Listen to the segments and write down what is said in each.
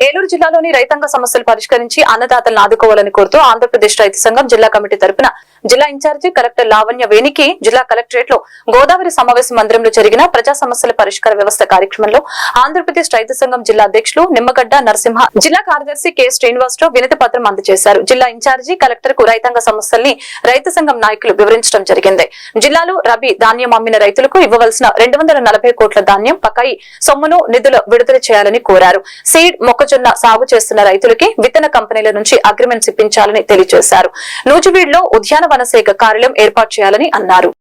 ఏలూరు జిల్లాలోని రైతాంగ సమస్యలు పరిష్కరించి అన్నదాతలను ఆదుకోవాలని కోరుతూ ఆంధ్రప్రదేశ్ రైతు సంఘం జిల్లా కమిటీ తరపున జిల్లా ఇన్ఛార్జి కలెక్టర్ లావణ్య వేణికి జిల్లా కలెక్టరేట్ లో గోదావరి సమావేశ మందిరంలో జరిగిన ప్రజా సమస్యల పరిష్కార వ్యవస్థ కార్యక్రమంలో ఆంధ్రప్రదేశ్ రైతు సంఘం జిల్లా అధ్యక్షులు నిమ్మగడ్డ నరసింహ, జిల్లా కార్యదర్శి కె శ్రీనివాసరావు వినతి పత్రం అందజేశారు. జిల్లా ఇన్ఛార్జి కలెక్టర్ కు రైతాంగ సమస్యల్ని రైతు సంఘం నాయకులు వివరించడం జరిగింది. జిల్లాలో రబీ ధాన్యం అమ్మిన రైతులకు ఇవ్వవలసిన 240 కోట్ల ధాన్యం బకాయి సొమ్మును నిధులు విడుదల చేయాలని కోరారు. సీడ్ మొక్కజొన్న సాగు చేస్తున్న రైతులకి విత్తన కంపెనీల నుంచి అగ్రిమెంట్స్ ఇప్పించాలని తెలియజేశారు. నూజివీడులో ఉద్యానవన శాఖ కార్యాలయం ఏర్పాటు చేయాలని అన్నారు.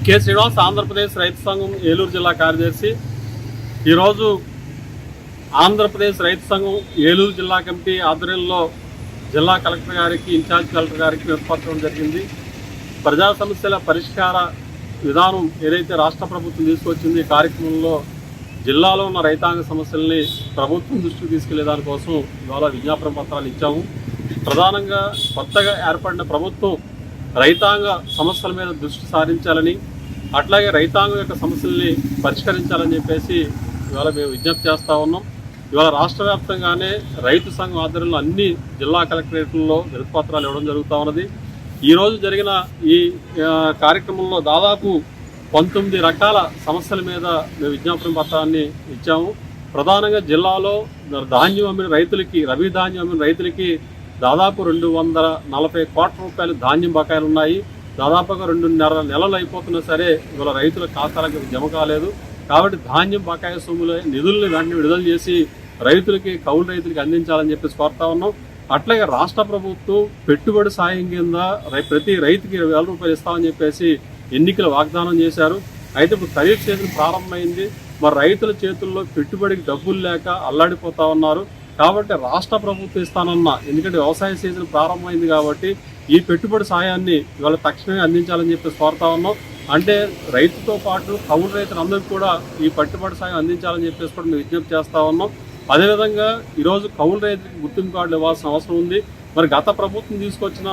కె శ్రీనివాస్, ఆంధ్రప్రదేశ్ రైతు సంఘం ఏలూరు జిల్లా కార్యదర్శి. ఈరోజు ఆంధ్రప్రదేశ్ రైతు సంఘం ఏలూరు జిల్లా కమిటీ ఆధ్వర్యంలో జిల్లా కలెక్టర్ గారికి, ఇన్ఛార్జ్ కలెక్టర్ గారికి వినతిపత్రం జరిగింది. ప్రజా సమస్యల పరిష్కార విధానం ఏదైతే రాష్ట్ర ప్రభుత్వం తీసుకొచ్చింది, ఈ కార్యక్రమంలో జిల్లాలో ఉన్న రైతాంగ సమస్యల్ని ప్రభుత్వం దృష్టికి తీసుకెళ్లే దానికోసం ఇవాళ విజ్ఞాపన పత్రాలు ఇచ్చాము. ప్రధానంగా కొత్తగా ఏర్పడిన ప్రభుత్వం రైతాంగ సమస్యల మీద దృష్టి సారించాలని, అట్లాగే రైతాంగం యొక్క సమస్యల్ని పరిష్కరించాలని చెప్పేసి ఇవాళ మేము విజ్ఞప్తి చేస్తూ ఉన్నాం. ఇవాళ రాష్ట్ర వ్యాప్తంగానే రైతు సంఘం ఆధ్వర్యంలో అన్ని జిల్లా కలెక్టరేట్లలో వినతిపత్రాలు ఇవ్వడం జరుగుతూ ఉన్నది. ఈరోజు జరిగిన ఈ కార్యక్రమంలో దాదాపు 19 రకాల సమస్యల మీద మేము విజ్ఞాపన పత్రాన్ని ఇచ్చాము. ప్రధానంగా జిల్లాలో ధాన్యం అమ్మిన రైతులకి, రబీ ధాన్యం అమ్మిన రైతులకి దాదాపు 240 కోట్ల రూపాయలు ధాన్యం బకాయిలు ఉన్నాయి. దాదాపుగా 2.5 నెలలు అయిపోతున్నా సరే ఇవాళ రైతుల ఖాతాలకు జమ కాలేదు. కాబట్టి ధాన్యం బకాయి సొమ్ముల నిధుల్ని వెంటనే విడుదల చేసి రైతులకి, కౌలు రైతులకి అందించాలని చెప్పేసి కోరుతా ఉన్నాం. అట్లాగే రాష్ట్ర ప్రభుత్వం పెట్టుబడి సాయం కింద ప్రతి రైతుకి 20,000 రూపాయలు ఇస్తామని చెప్పేసి ఎన్నికల వాగ్దానం చేశారు. అయితే ఇప్పుడు ఖరీఫ్ సీజన్ ప్రారంభమైంది. మరి రైతుల చేతుల్లో పెట్టుబడికి డబ్బులు లేక అల్లాడిపోతా ఉన్నారు. కాబట్టి రాష్ట్ర ప్రభుత్వం ఇస్తానన్న, ఎందుకంటే వ్యవసాయ సీజన్ ప్రారంభమైంది కాబట్టి ఈ పెట్టుబడి సాయాన్ని ఇవాళ తక్షణమే అందించాలని చెప్పేసి కోరుతా ఉన్నాం. అంటే రైతుతో పాటు కౌలు రైతులందరికీ కూడా ఈ పెట్టుబడి సాయం అందించాలని చెప్పేసి కూడా మేము విజ్ఞప్తి చేస్తూ ఉన్నాం. అదేవిధంగా ఈరోజు కౌలు రైతులకు గుర్తింపు కార్డులు ఇవ్వాల్సిన అవసరం ఉంది. మరి గత ప్రభుత్వం తీసుకొచ్చిన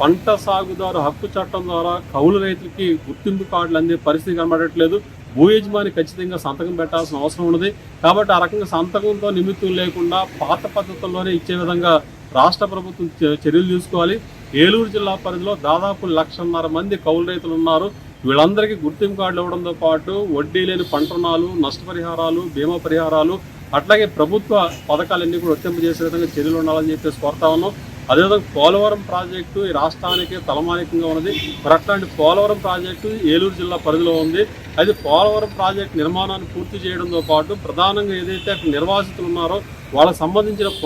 పంట సాగుదారు హక్కు చట్టం ద్వారా కౌలు రైతులకి గుర్తింపు కార్డులు అందే పరిస్థితి కనబడట్లేదు. భూ యజమాని ఖచ్చితంగా సంతకం పెట్టాల్సిన అవసరం ఉన్నది. కాబట్టి ఆ రకంగా సంతకంతో నిమిత్తం లేకుండా పాత పద్ధతుల్లోనే ఇచ్చే విధంగా రాష్ట్ర ప్రభుత్వం చర్యలు తీసుకోవాలి. ఏలూరు జిల్లా పరిధిలో దాదాపు 1,50,000 మంది కౌలు రైతులు ఉన్నారు. వీళ్ళందరికీ గుర్తింపు కార్డులు ఇవ్వడంతో పాటు వడ్డీ లేని పంట రుణాలు, నష్టపరిహారాలు, బీమా పరిహారాలు, అట్లాగే ప్రభుత్వ పథకాలన్నీ కూడా వర్తింపజేసే విధంగా చర్యలు ఉండాలని చెప్పేసి కోరుతా ఉన్నాం. అదేవిధంగా పోలవరం ప్రాజెక్టు ఈ రాష్ట్రానికి తలమానికంగా ఉన్నది. మరి అట్లాంటి పోలవరం ప్రాజెక్టు ఏలూరు జిల్లా పరిధిలో ఉంది. అయితే పోలవరం ప్రాజెక్టు నిర్మాణాన్ని పూర్తి చేయడంతో పాటు ప్రధానంగా ఏదైతే అక్కడ నిర్వాసితులు ఉన్నారో వాళ్ళకు సంబంధించిన